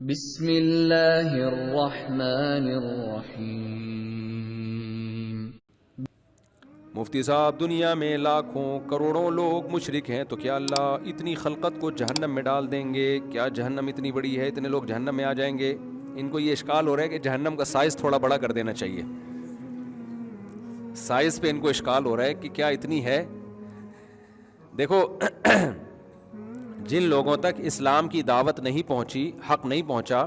بسم اللہ الرحمن الرحیم۔ مفتی صاحب، دنیا میں لاکھوں کروڑوں لوگ مشرک ہیں، تو کیا اللہ اتنی خلقت کو جہنم میں ڈال دیں گے؟ کیا جہنم اتنی بڑی ہے، اتنے لوگ جہنم میں آ جائیں گے؟ ان کو یہ اشکال ہو رہا ہے کہ جہنم کا سائز تھوڑا بڑا کر دینا چاہیے۔ سائز پہ ان کو اشکال ہو رہا ہے کہ کیا اتنی ہے؟ دیکھو جن لوگوں تک اسلام کی دعوت نہیں پہنچی، حق نہیں پہنچا،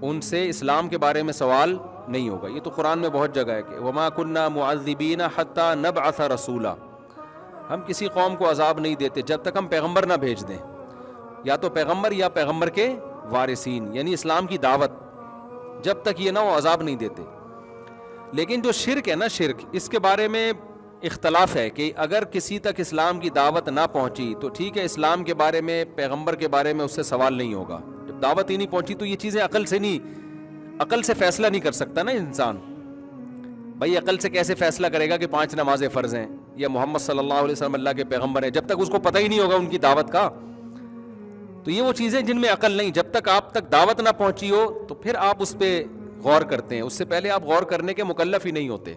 ان سے اسلام کے بارے میں سوال نہیں ہوگا۔ یہ تو قرآن میں بہت جگہ ہے کہ وما كنا معذبین حتی نبعث رسولا، ہم کسی قوم کو عذاب نہیں دیتے جب تک ہم پیغمبر نہ بھیج دیں، یا تو پیغمبر یا پیغمبر کے وارثین، یعنی اسلام کی دعوت جب تک یہ نہ ہو عذاب نہیں دیتے۔ لیکن جو شرک ہے نا، شرک، اس کے بارے میں اختلاف ہے کہ اگر کسی تک اسلام کی دعوت نہ پہنچی تو ٹھیک ہے، اسلام کے بارے میں، پیغمبر کے بارے میں اس سے سوال نہیں ہوگا۔ جب دعوت ہی نہیں پہنچی تو یہ چیزیں عقل سے فیصلہ نہیں کر سکتا نا انسان۔ بھائی عقل سے کیسے فیصلہ کرے گا کہ 5 نمازیں فرض ہیں یا محمد صلی اللہ علیہ وسلم اللہ کے پیغمبر ہیں، جب تک اس کو پتہ ہی نہیں ہوگا ان کی دعوت کا؟ تو یہ وہ چیزیں جن میں عقل نہیں، جب تک آپ تک دعوت نہ پہنچی ہو تو پھر آپ اس پہ غور کرتے ہیں، اس سے پہلے آپ غور کرنے کے مکلف ہی نہیں ہوتے۔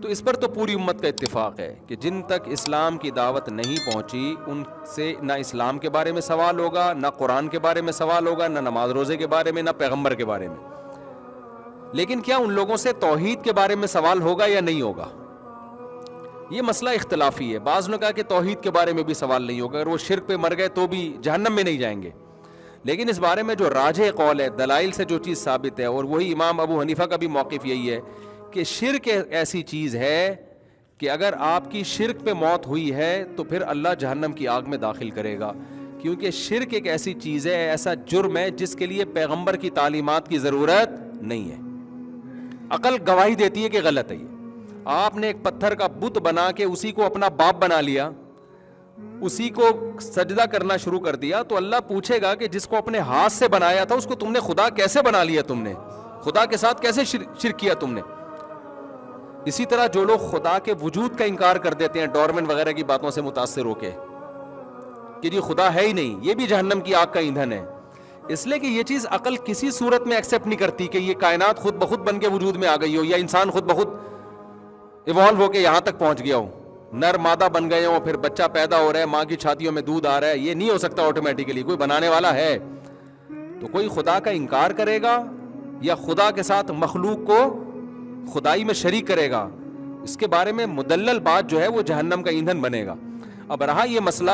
تو اس پر تو پوری امت کا اتفاق ہے کہ جن تک اسلام کی دعوت نہیں پہنچی ان سے نہ اسلام کے بارے میں سوال ہوگا، نہ قرآن کے بارے میں سوال ہوگا، نہ نماز روزے کے بارے میں، نہ پیغمبر کے بارے میں۔ لیکن کیا ان لوگوں سے توحید کے بارے میں سوال ہوگا یا نہیں ہوگا؟ یہ مسئلہ اختلافی ہے۔ بعض نے کہا کہ توحید کے بارے میں بھی سوال نہیں ہوگا، اگر وہ شرک پہ مر گئے تو بھی جہنم میں نہیں جائیں گے۔ لیکن اس بارے میں جو راجح قول ہے، دلائل سے جو چیز ثابت ہے، اور وہی امام ابو حنیفہ کا بھی موقف یہی ہے کہ شرک ایسی چیز ہے کہ اگر آپ کی شرک پہ موت ہوئی ہے تو پھر اللہ جہنم کی آگ میں داخل کرے گا، کیونکہ شرک ایک ایسی چیز ہے، ایسا جرم ہے جس کے لیے پیغمبر کی تعلیمات کی ضرورت نہیں ہے۔ عقل گواہی دیتی ہے کہ غلط ہے۔ یہ آپ نے ایک پتھر کا بت بنا کے اسی کو اپنا باپ بنا لیا، اسی کو سجدہ کرنا شروع کر دیا، تو اللہ پوچھے گا کہ جس کو اپنے ہاتھ سے بنایا تھا اس کو تم نے خدا کیسے بنا لیا؟ تم نے خدا کے ساتھ کیسے شرک کیا تم نے؟ اسی طرح جو لوگ خدا کے وجود کا انکار کر دیتے ہیں ڈارون وغیرہ کی باتوں سے متاثر ہو کے کہ جی خدا ہے ہی نہیں، یہ بھی جہنم کی آگ کا ایندھن ہے۔ اس لیے کہ یہ چیز عقل کسی صورت میں ایکسیپٹ نہیں کرتی کہ یہ کائنات خود بخود بن کے وجود میں آ گئی ہو، یا انسان خود بخود ایوالو ہو کے یہاں تک پہنچ گیا ہو، نر مادہ بن گئے ہوں، پھر بچہ پیدا ہو رہا ہے، ماں کی چھاتیوں میں دودھ آ رہا ہے۔ یہ نہیں ہو سکتا آٹومیٹیکلی، کوئی بنانے والا ہے۔ تو کوئی خدا کا انکار کرے گا یا خدا کے ساتھ مخلوق کو خدائی میں شریک کرے گا، اس کے بارے میں مدلل بات جو ہے وہ جہنم کا ایندھن بنے گا۔ اب رہا یہ مسئلہ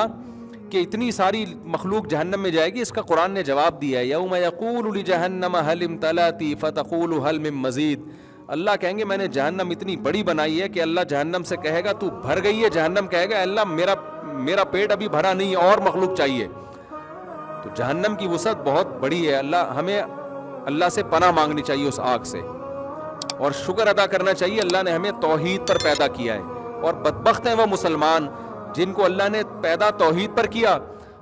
کہ اتنی ساری مخلوق جہنم میں جائے گی، اس کا قرآن نے جواب دیا ہے، یوم یقول لجہنم هل امتلأت فتقول هل من مزید۔ اللہ کہیں گے میں نے جہنم اتنی بڑی بنائی ہے کہ اللہ جہنم سے کہے گا تو بھر گئی ہے، جہنم کہے گا اللہ میرا پیٹ ابھی بھرا نہیں ہے، اور مخلوق چاہیے۔ تو جہنم کی وسعت بہت بڑی ہے، ہمیں اللہ سے پناہ مانگنی چاہیے اس آگ سے، اور شکر ادا کرنا چاہیے اللہ نے ہمیں توحید پر پیدا کیا ہے۔ اور بدبخت ہیں وہ مسلمان جن کو اللہ نے پیدا توحید پر کیا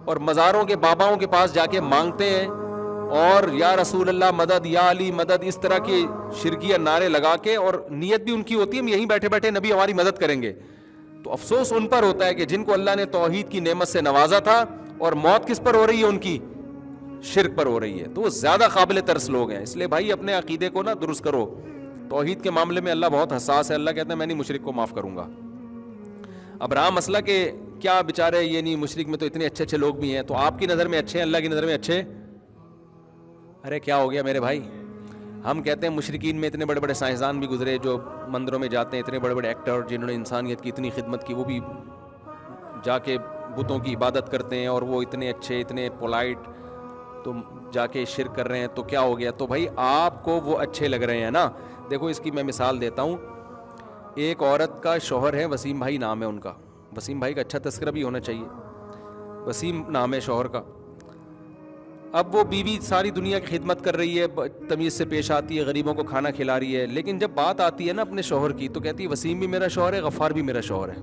اور مزاروں کے باباؤں کے پاس جا کے مانگتے ہیں، اور یا رسول اللہ مدد، یا علی مدد، اس طرح کے شرکیہ نعرے لگا کے، اور نیت بھی ان کی ہوتی ہے ہم یہیں بیٹھے بیٹھے نبی ہماری مدد کریں گے۔ تو افسوس ان پر ہوتا ہے کہ جن کو اللہ نے توحید کی نعمت سے نوازا تھا، اور موت کس پر ہو رہی ہے؟ ان کی شرک پر ہو رہی ہے۔ تو وہ زیادہ قابل ترس لوگ ہیں۔ اس لیے بھائی اپنے عقیدے کو درست کرو۔ توحید کے معاملے میں اللہ بہت حساس ہے، اللہ کہتا ہے میں نہیں مشرک کو معاف کروں گا۔ اب رہا مسئلہ کہ کیا بیچارے یہ نہیں، مشرک میں تو اتنے اچھے اچھے لوگ بھی ہیں، تو آپ کی نظر میں اچھے ہیں، اللہ کی نظر میں اچھے؟ ارے کیا ہو گیا میرے بھائی؟ ہم کہتے ہیں مشرکین میں اتنے بڑے بڑے سائنسدان بھی گزرے جو مندروں میں جاتے ہیں، اتنے بڑے بڑے ایکٹر جنہوں نے انسانیت کی اتنی خدمت کی، وہ بھی جا کے بتوں کی عبادت کرتے ہیں، اور وہ اتنے اچھے، اتنے پولائٹ، تو جا کے شرک کر رہے ہیں، تو کیا ہو گیا؟ تو بھائی آپ کو وہ اچھے لگ رہے ہیں نا۔ دیکھو اس کی میں مثال دیتا ہوں۔ ایک عورت کا شوہر ہے، وسیم بھائی نام ہے ان کا۔ وسیم بھائی کا اچھا تذکرہ بھی ہونا چاہیے، وسیم نام ہے شوہر کا۔ اب وہ بیوی ساری دنیا کی خدمت کر رہی ہے، تمیز سے پیش آتی ہے، غریبوں کو کھانا کھلا رہی ہے، لیکن جب بات آتی ہے نا اپنے شوہر کی تو کہتی ہے وسیم بھی میرا شوہر ہے، غفار بھی میرا شوہر ہے۔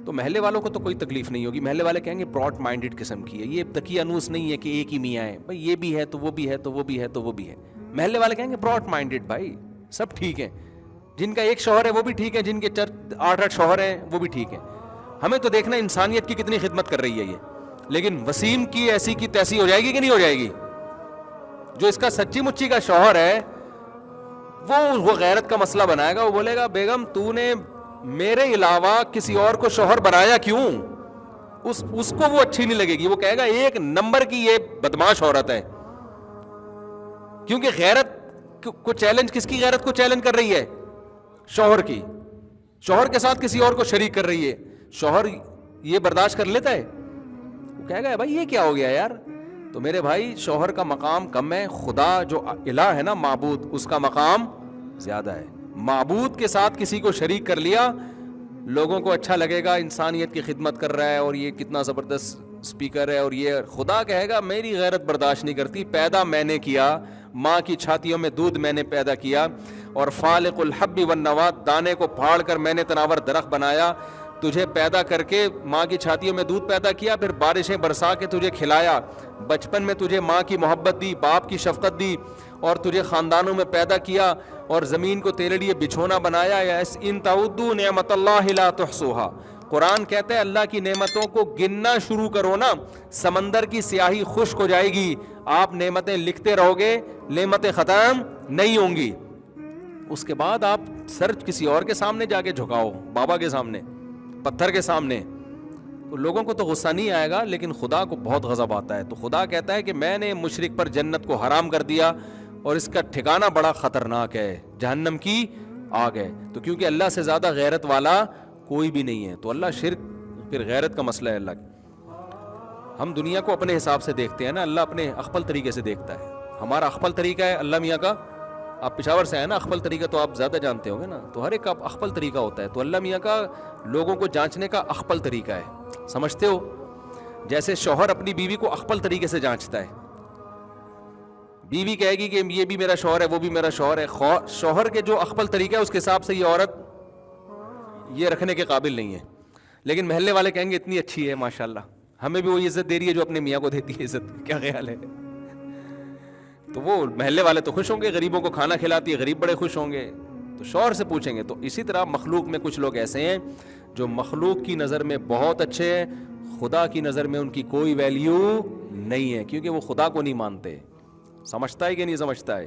تو محلے والوں کو تو کوئی تکلیف نہیں ہوگی، محلے والے کہیں گے براڈ مائنڈڈ قسم کی ہے، یہ تقی انوس نہیں ہے کہ ایک ہی میاں ہے، بھائی یہ بھی ہے تو وہ بھی ہے، تو وہ بھی ہے تو وہ بھی ہے۔ محلے والے کہیں گے براڈ مائنڈڈ، بھائی سب ٹھیک ہیں، جن کا ایک شوہر ہے وہ بھی ٹھیک ہے، جن کے 8 شوہر ہیں وہ بھی ٹھیک ہیں۔ ہمیں تو دیکھنا انسانیت کی کتنی خدمت کر رہی ہے یہ۔ لیکن وسیم کی ایسی کی تیسی ہو جائے گی کہ نہیں ہو جائے گی؟ جو اس کا سچی مچی کا شوہر ہے وہ غیرت کا مسئلہ بنائے گا. وہ بولے گا بیگم تو نے میرے علاوہ کسی اور کو شوہر بنایا کیوں؟ اس کو وہ اچھی نہیں لگے گی. وہ کہے گا ایک نمبر کی یہ بدماش عورت ہے. کیونکہ غیرت کو چیلنج, کس کی غیرت کو چیلنج کر رہی ہے؟ شوہر کی. شوہر کے ساتھ کسی اور کو شریک کر رہی ہے. شوہر یہ برداشت کر لیتا ہے؟ وہ کہے گا بھائی یہ کیا ہو گیا یار. تو میرے بھائی شوہر کا مقام کم ہے, خدا جو الہ ہے نا معبود, اس کا مقام زیادہ ہے. معبود کے ساتھ کسی کو شریک کر لیا, لوگوں کو اچھا لگے گا انسانیت کی خدمت کر رہا ہے اور یہ کتنا زبردست اسپیکر ہے, اور یہ خدا کہے گا میری غیرت برداشت نہیں کرتی. پیدا میں نے کیا, ماں کی چھاتیوں میں دودھ میں نے پیدا کیا, اور فالق الحب والنوات, دانے کو پھاڑ کر میں نے تناور درخت بنایا. تجھے پیدا کر کے ماں کی چھاتیوں میں دودھ پیدا کیا, پھر بارشیں برسا کے تجھے کھلایا. بچپن میں تجھے ماں کی محبت دی, باپ کی شفقت دی, اور تجھے خاندانوں میں پیدا کیا, اور زمین کو تیرے لیے بچھونا بنایا. ان تعدوا نعمت اللہ لا تحصوها. قرآن کہتا ہے اللہ کی نعمتوں کو گننا شروع کرو نا, سمندر کی سیاہی خشک ہو جائے گی. آپ نعمتیں لکھتے رہو گے, نعمتیں ختم نہیں ہوں گی. اس کے بعد آپ سر کسی اور کے سامنے جا کے جھکاؤ, بابا کے سامنے, پتھر کے سامنے, تو لوگوں کو تو غصہ نہیں آئے گا, لیکن خدا کو بہت غضب آتا ہے. تو خدا کہتا ہے کہ میں نے مشرک پر جنت کو حرام کر دیا, اور اس کا ٹھکانہ بڑا خطرناک ہے, جہنم کی آگ ہے. تو کیونکہ اللہ سے زیادہ غیرت والا کوئی بھی نہیں ہے, تو اللہ شرک پھر غیرت کا مسئلہ ہے اللہ کی. ہم دنیا کو اپنے حساب سے دیکھتے ہیں نا, اللہ اپنے اخپل طریقے سے دیکھتا ہے. ہمارا اخپل طریقہ ہے اللہ میاں کا, آپ پشاور سے ہیں نا, اخپل طریقہ تو آپ زیادہ جانتے ہوں گے نا, تو ہر ایک کا اخپل طریقہ ہوتا ہے. تو اللہ میاں کا لوگوں کو جانچنے کا اخپل طریقہ ہے, سمجھتے ہو؟ جیسے شوہر اپنی بیوی کو اخپل طریقے سے جانچتا ہے. بیوی کہے گی کہ یہ بھی میرا شوہر ہے, وہ بھی میرا شوہر ہے. شوہر کے جو اخپل طریقہ ہے اس کے حساب سے یہ عورت یہ رکھنے کے قابل نہیں ہے. لیکن محلے والے کہیں گے اتنی اچھی ہے ماشاءاللہ, ہمیں بھی وہی عزت دے رہی ہے جو اپنے میاں کو دیتی ہے عزت. کیا خیال ہے؟ تو وہ محلے والے تو خوش ہوں گے, غریبوں کو کھانا کھلاتی ہے, غریب بڑے خوش ہوں گے. تو شوہر سے پوچھیں گے. تو اسی طرح مخلوق میں کچھ لوگ ایسے ہیں جو مخلوق کی نظر میں بہت اچھے ہیں, خدا کی نظر میں ان کی کوئی ویلیو نہیں ہے, کیونکہ وہ خدا کو نہیں مانتے. سمجھتا ہے کہ نہیں سمجھتا ہے؟